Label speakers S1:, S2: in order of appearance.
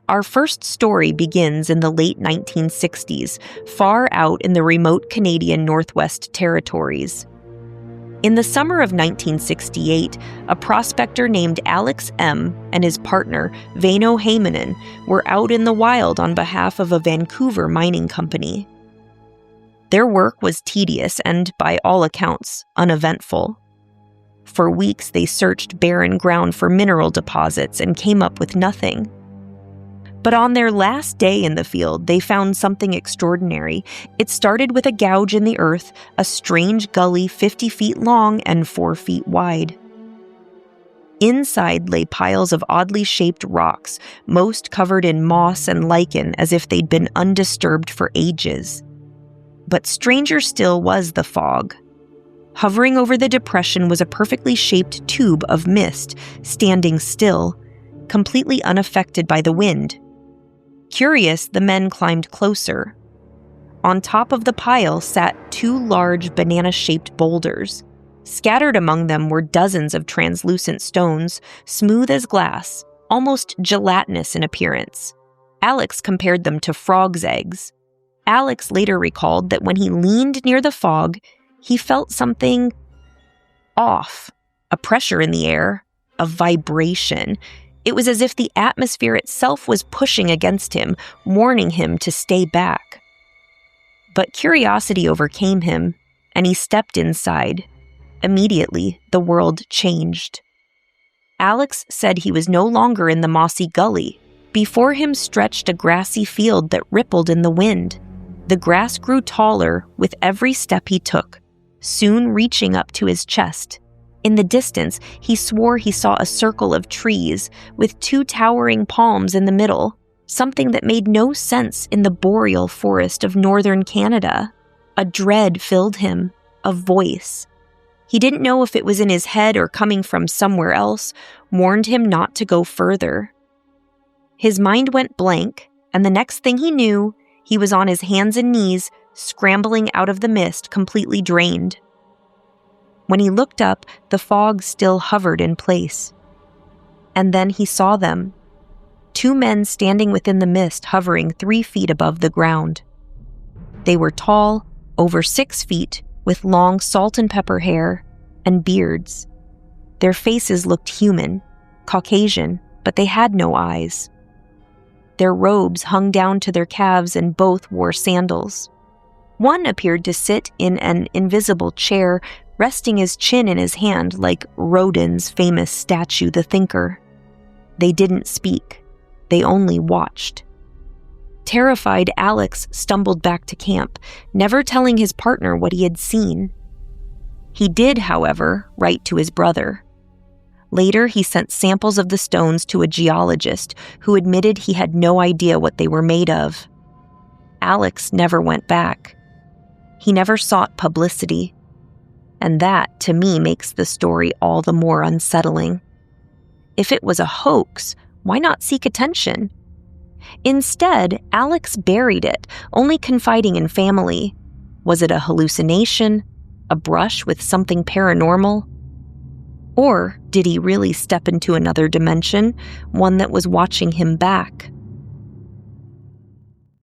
S1: Our first story begins in the late 1960s, far out in the remote Canadian Northwest Territories. In the summer of 1968, a prospector named Alex M. and his partner, Veino Heimonen, were out in the wild on behalf of a Vancouver mining company. Their work was tedious and, by all accounts, uneventful. For weeks, they searched barren ground for mineral deposits and came up with nothing. But on their last day in the field, they found something extraordinary. It started with a gouge in the earth, a strange gully 50 feet long and 4 feet wide. Inside lay piles of oddly shaped rocks, most covered in moss and lichen as if they'd been undisturbed for ages. But stranger still was the fog. Hovering over the depression was a perfectly shaped tube of mist, standing still, completely unaffected by the wind. Curious, the men climbed closer. On top of the pile sat 2 large banana-shaped boulders. Scattered among them were dozens of translucent stones, smooth as glass, almost gelatinous in appearance. Alex compared them to frogs' eggs. Alex later recalled that when he leaned near the fog, he felt something off, a pressure in the air, a vibration. It was as if the atmosphere itself was pushing against him, warning him to stay back. But curiosity overcame him, and he stepped inside. Immediately, the world changed. Alex said he was no longer in the mossy gully. Before him stretched a grassy field that rippled in the wind. The grass grew taller with every step he took, soon reaching up to his chest. In the distance, he swore he saw a circle of trees with 2 towering palms in the middle, something that made no sense in the boreal forest of northern Canada. A dread filled him, a voice. He didn't know if it was in his head or coming from somewhere else, warned him not to go further. His mind went blank, and the next thing he knew, he was on his hands and knees, scrambling out of the mist, completely drained. When he looked up, the fog still hovered in place. And then he saw them. 2 men standing within the mist, hovering 3 feet above the ground. They were tall, over 6 feet, with long salt and pepper hair and beards. Their faces looked human, Caucasian, but they had no eyes. Their robes hung down to their calves and both wore sandals. One appeared to sit in an invisible chair, resting his chin in his hand like Rodin's famous statue, The Thinker. They didn't speak. They only watched. Terrified, Alex stumbled back to camp, never telling his partner what he had seen. He did, however, write to his brother. Later, he sent samples of the stones to a geologist who admitted he had no idea what they were made of. Alex never went back. He never sought publicity. And that, to me, makes the story all the more unsettling. If it was a hoax, why not seek attention? Instead, Alex buried it, only confiding in family. Was it a hallucination? A brush with something paranormal? Or did he really step into another dimension, one that was watching him back?